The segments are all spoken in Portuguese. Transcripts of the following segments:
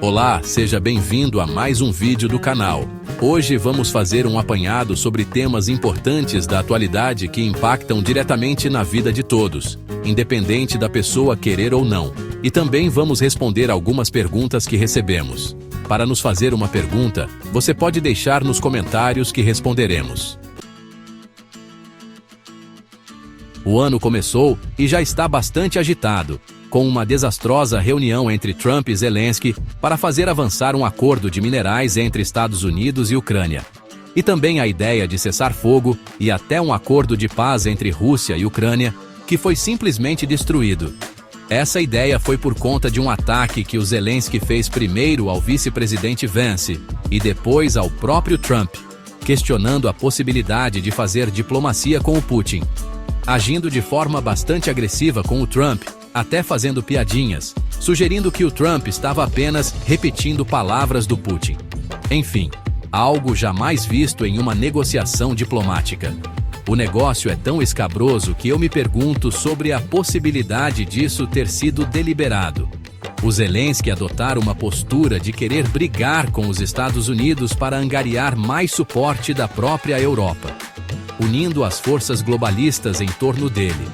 Olá, seja bem-vindo a mais um vídeo do canal. Hoje vamos fazer um apanhado sobre temas importantes da atualidade que impactam diretamente na vida de todos, independente da pessoa querer ou não. E também vamos responder algumas perguntas que recebemos. Para nos fazer uma pergunta, você pode deixar nos comentários que responderemos. O ano começou e já está bastante agitado, com uma desastrosa reunião entre Trump e Zelensky para fazer avançar um acordo de minerais entre Estados Unidos e Ucrânia. E também a ideia de cessar fogo e até um acordo de paz entre Rússia e Ucrânia, que foi simplesmente destruído. Essa ideia foi por conta de um ataque que o Zelensky fez primeiro ao vice-presidente Vance e depois ao próprio Trump, questionando a possibilidade de fazer diplomacia com o Putin. Agindo de forma bastante agressiva com o Trump, até fazendo piadinhas, sugerindo que o Trump estava apenas repetindo palavras do Putin. Enfim, algo jamais visto em uma negociação diplomática. O negócio é tão escabroso que eu me pergunto sobre a possibilidade disso ter sido deliberado. O Zelensky adotar uma postura de querer brigar com os Estados Unidos para angariar mais suporte da própria Europa, unindo as forças globalistas em torno dele.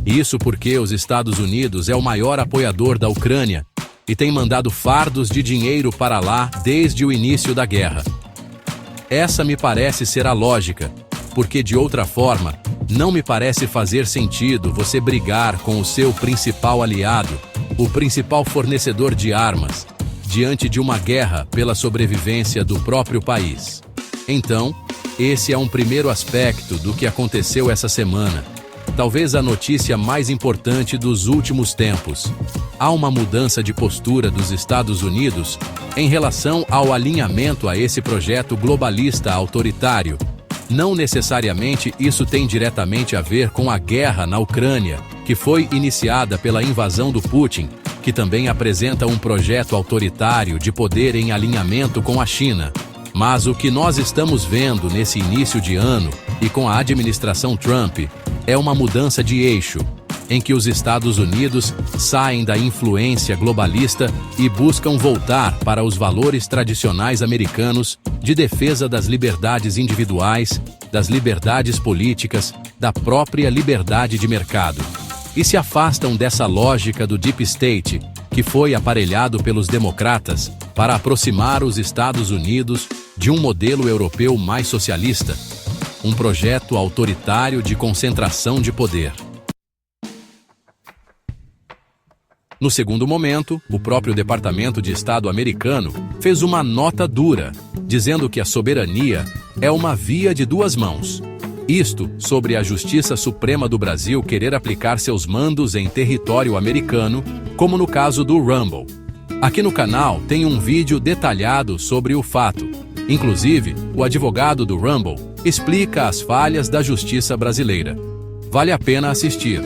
Isso porque os Estados Unidos é o maior apoiador da Ucrânia e tem mandado fardos de dinheiro para lá desde o início da guerra. Essa me parece ser a lógica, porque de outra forma, não me parece fazer sentido você brigar com o seu principal aliado, o principal fornecedor de armas, diante de uma guerra pela sobrevivência do próprio país. Então, esse é um primeiro aspecto do que aconteceu essa semana. Talvez a notícia mais importante dos últimos tempos. Há uma mudança de postura dos Estados Unidos em relação ao alinhamento a esse projeto globalista autoritário. Não necessariamente isso tem diretamente a ver com a guerra na Ucrânia, que foi iniciada pela invasão do Putin, que também apresenta um projeto autoritário de poder em alinhamento com a China. Mas o que nós estamos vendo nesse início de ano e com a administração Trump é uma mudança de eixo, em que os Estados Unidos saem da influência globalista e buscam voltar para os valores tradicionais americanos de defesa das liberdades individuais, das liberdades políticas, da própria liberdade de mercado. E se afastam dessa lógica do Deep State, que foi aparelhado pelos democratas para aproximar os Estados Unidos de um modelo europeu mais socialista, um projeto autoritário de concentração de poder. No segundo momento, o próprio Departamento de Estado americano fez uma nota dura, dizendo que a soberania é uma via de duas mãos. Isto sobre a Justiça Suprema do Brasil querer aplicar seus mandos em território americano, como no caso do Rumble. Aqui no canal tem um vídeo detalhado sobre o fato. Inclusive, o advogado do Rumble explica as falhas da justiça brasileira. Vale a pena assistir.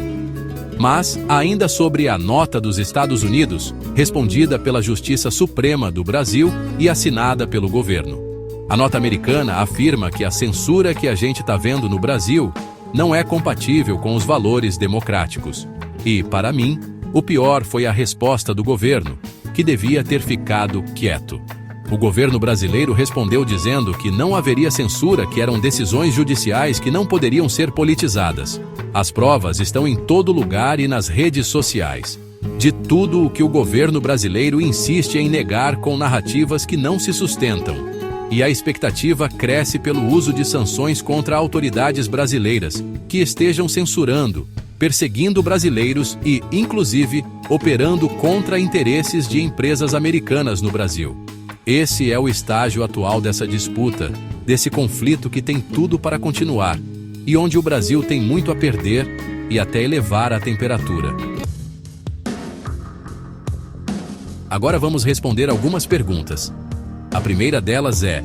Mas, ainda sobre a nota dos Estados Unidos, respondida pela Justiça Suprema do Brasil e assinada pelo governo. A nota americana afirma que a censura que a gente está vendo no Brasil não é compatível com os valores democráticos. E, para mim, o pior foi a resposta do governo, que devia ter ficado quieto. O governo brasileiro respondeu dizendo que não haveria censura, que eram decisões judiciais que não poderiam ser politizadas. As provas estão em todo lugar e nas redes sociais. De tudo o que o governo brasileiro insiste em negar com narrativas que não se sustentam. E a expectativa cresce pelo uso de sanções contra autoridades brasileiras que estejam censurando, perseguindo brasileiros e, inclusive, operando contra interesses de empresas americanas no Brasil. Esse é o estágio atual dessa disputa, desse conflito que tem tudo para continuar, e onde o Brasil tem muito a perder e até elevar a temperatura. Agora vamos responder algumas perguntas. A primeira delas é: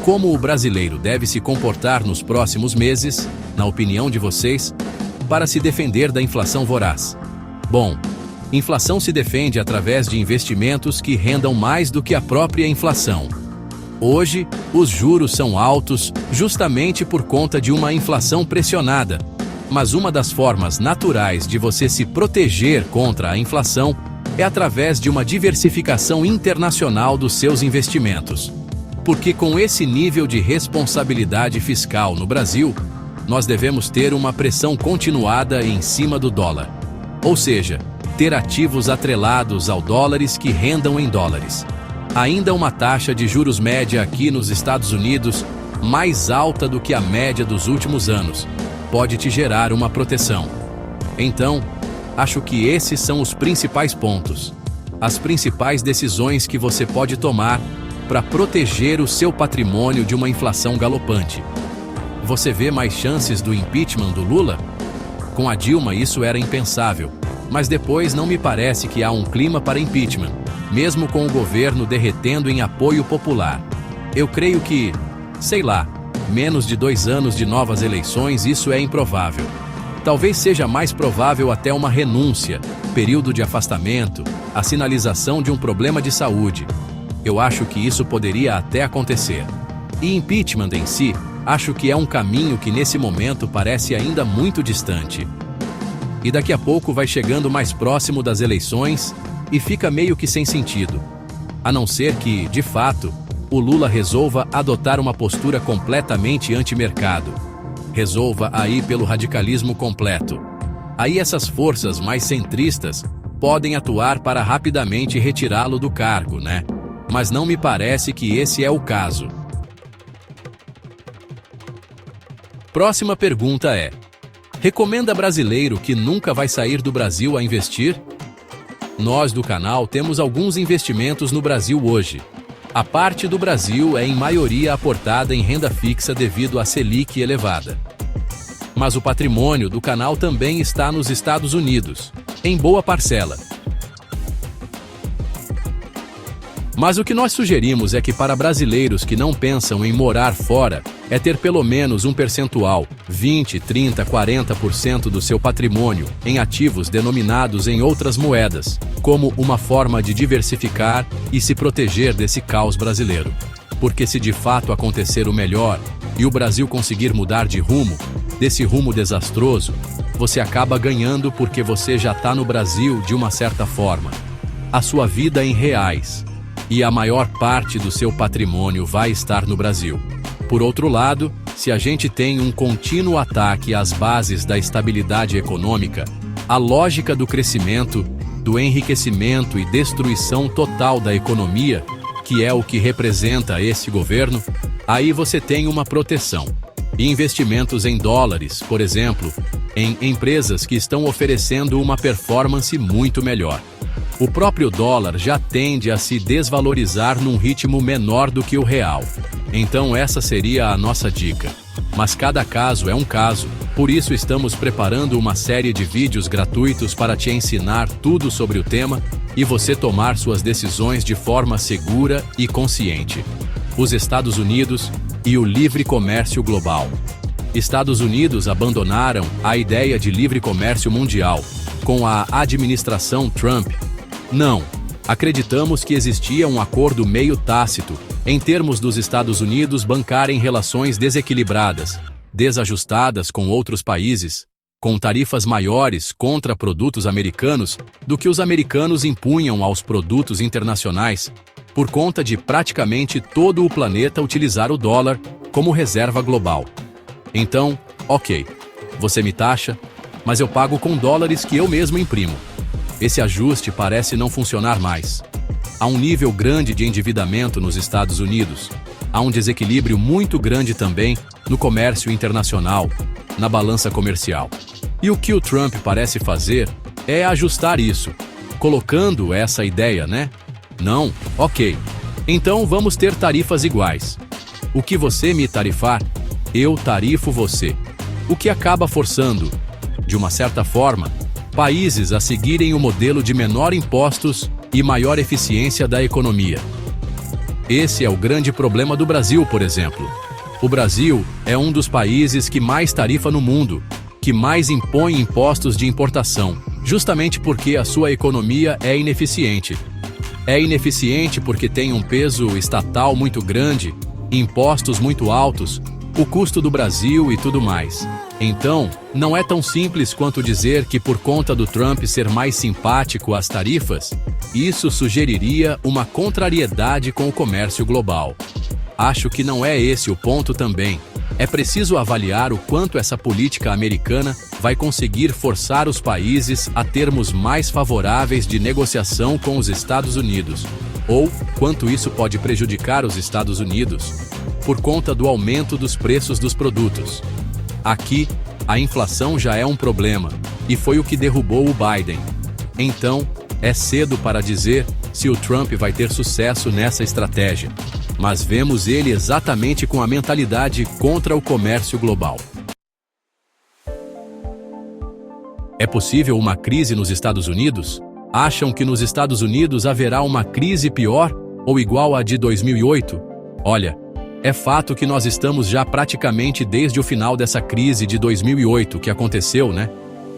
como o brasileiro deve se comportar nos próximos meses, na opinião de vocês, para se defender da inflação voraz? Bom, inflação se defende através de investimentos que rendam mais do que a própria inflação. Hoje, os juros são altos justamente por conta de uma inflação pressionada. Mas uma das formas naturais de você se proteger contra a inflação é através de uma diversificação internacional dos seus investimentos. Porque com esse nível de responsabilidade fiscal no Brasil, nós devemos ter uma pressão continuada em cima do dólar. Ou seja, ter ativos atrelados ao dólares que rendam em dólares. Ainda uma taxa de juros média aqui nos Estados Unidos mais alta do que a média dos últimos anos pode te gerar uma proteção. Então, acho que esses são os principais pontos, as principais decisões que você pode tomar para proteger o seu patrimônio de uma inflação galopante. Você vê mais chances do impeachment do Lula? Com a Dilma isso era impensável, mas depois não me parece que há um clima para impeachment, mesmo com o governo derretendo em apoio popular. Eu creio que, sei lá, menos de 2 anos de novas eleições isso é improvável. Talvez seja mais provável até uma renúncia, período de afastamento, a sinalização de um problema de saúde. Eu acho que isso poderia até acontecer. E impeachment em si, acho que é um caminho que nesse momento parece ainda muito distante. E daqui a pouco vai chegando mais próximo das eleições e fica meio que sem sentido. A não ser que, de fato, o Lula resolva adotar uma postura completamente anti-mercado. Resolva aí pelo radicalismo completo. Aí essas forças mais centristas podem atuar para rapidamente retirá-lo do cargo, né? Mas não me parece que esse é o caso. Próxima pergunta é: recomenda brasileiro que nunca vai sair do Brasil a investir? Nós do canal temos alguns investimentos no Brasil hoje. A parte do Brasil é em maioria aportada em renda fixa devido à Selic elevada. Mas o patrimônio do canal também está nos Estados Unidos, em boa parcela. Mas o que nós sugerimos é que para brasileiros que não pensam em morar fora, é ter pelo menos um percentual, 20, 30, 40% do seu patrimônio, em ativos denominados em outras moedas, como uma forma de diversificar e se proteger desse caos brasileiro. Porque se de fato acontecer o melhor, e o Brasil conseguir mudar de rumo, desse rumo desastroso, você acaba ganhando porque você já está no Brasil de uma certa forma. A sua vida em reais. E a maior parte do seu patrimônio vai estar no Brasil. Por outro lado, se a gente tem um contínuo ataque às bases da estabilidade econômica, a lógica do crescimento, do enriquecimento e destruição total da economia, que é o que representa esse governo, aí você tem uma proteção. E investimentos em dólares, por exemplo, em empresas que estão oferecendo uma performance muito melhor. O próprio dólar já tende a se desvalorizar num ritmo menor do que o real. Então essa seria a nossa dica. Mas cada caso é um caso, por isso estamos preparando uma série de vídeos gratuitos para te ensinar tudo sobre o tema e você tomar suas decisões de forma segura e consciente. Os Estados Unidos e o livre comércio global. Estados Unidos abandonaram a ideia de livre comércio mundial com a administração Trump. Não, acreditamos que existia um acordo meio tácito, em termos dos Estados Unidos bancarem relações desequilibradas, desajustadas com outros países, com tarifas maiores contra produtos americanos do que os americanos impunham aos produtos internacionais, por conta de praticamente todo o planeta utilizar o dólar como reserva global. Então, ok, você me taxa, mas eu pago com dólares que eu mesmo imprimo. Esse ajuste parece não funcionar mais. Há um nível grande de endividamento nos Estados Unidos. Há um desequilíbrio muito grande também no comércio internacional, na balança comercial. E o que o Trump parece fazer é ajustar isso, colocando essa ideia, né? Não, ok. Então vamos ter tarifas iguais. O que você me tarifar, eu tarifo você. O que acaba forçando, de uma certa forma, países a seguirem o modelo de menor impostos e maior eficiência da economia. Esse é o grande problema do Brasil, por exemplo. O Brasil é um dos países que mais tarifa no mundo, que mais impõe impostos de importação, justamente porque a sua economia é ineficiente. É ineficiente porque tem um peso estatal muito grande, impostos muito altos, o custo do Brasil e tudo mais. Então, não é tão simples quanto dizer que por conta do Trump ser mais simpático às tarifas, isso sugeriria uma contrariedade com o comércio global. Acho que não é esse o ponto também. É preciso avaliar o quanto essa política americana vai conseguir forçar os países a termos mais favoráveis de negociação com os Estados Unidos, ou quanto isso pode prejudicar os Estados Unidos, por conta do aumento dos preços dos produtos. Aqui, a inflação já é um problema, e foi o que derrubou o Biden. Então, é cedo para dizer se o Trump vai ter sucesso nessa estratégia, mas vemos ele exatamente com a mentalidade contra o comércio global. É possível uma crise nos Estados Unidos? Acham que nos Estados Unidos haverá uma crise pior ou igual à de 2008? Olha, é fato que nós estamos já praticamente desde o final dessa crise de 2008 que aconteceu, né?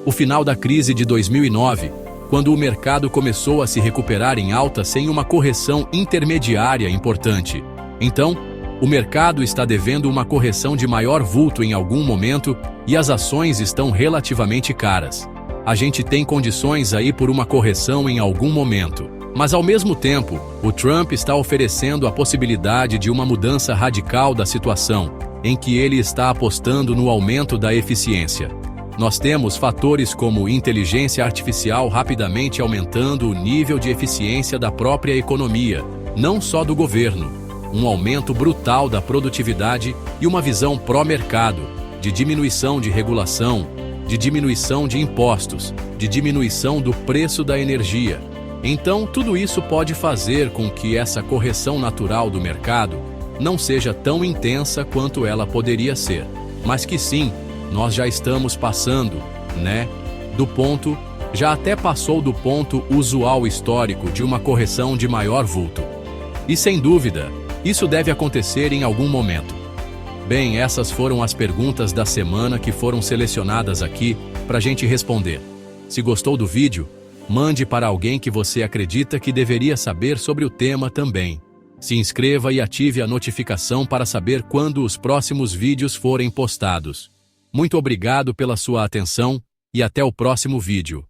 O final da crise de 2009, quando o mercado começou a se recuperar em alta sem uma correção intermediária importante. Então, o mercado está devendo uma correção de maior vulto em algum momento e as ações estão relativamente caras. A gente tem condições aí por uma correção em algum momento. Mas ao mesmo tempo, o Trump está oferecendo a possibilidade de uma mudança radical da situação, em que ele está apostando no aumento da eficiência. Nós temos fatores como inteligência artificial rapidamente aumentando o nível de eficiência da própria economia, não só do governo, um aumento brutal da produtividade e uma visão pró-mercado, de diminuição de regulação, de diminuição de impostos, de diminuição do preço da energia. Então, tudo isso pode fazer com que essa correção natural do mercado não seja tão intensa quanto ela poderia ser, mas que sim, nós já estamos passando, né? Do ponto, já até passou do ponto usual histórico de uma correção de maior vulto. E sem dúvida, isso deve acontecer em algum momento. Bem, essas foram as perguntas da semana que foram selecionadas aqui para a gente responder. Se gostou do vídeo, mande para alguém que você acredita que deveria saber sobre o tema também. Se inscreva e ative a notificação para saber quando os próximos vídeos forem postados. Muito obrigado pela sua atenção e até o próximo vídeo.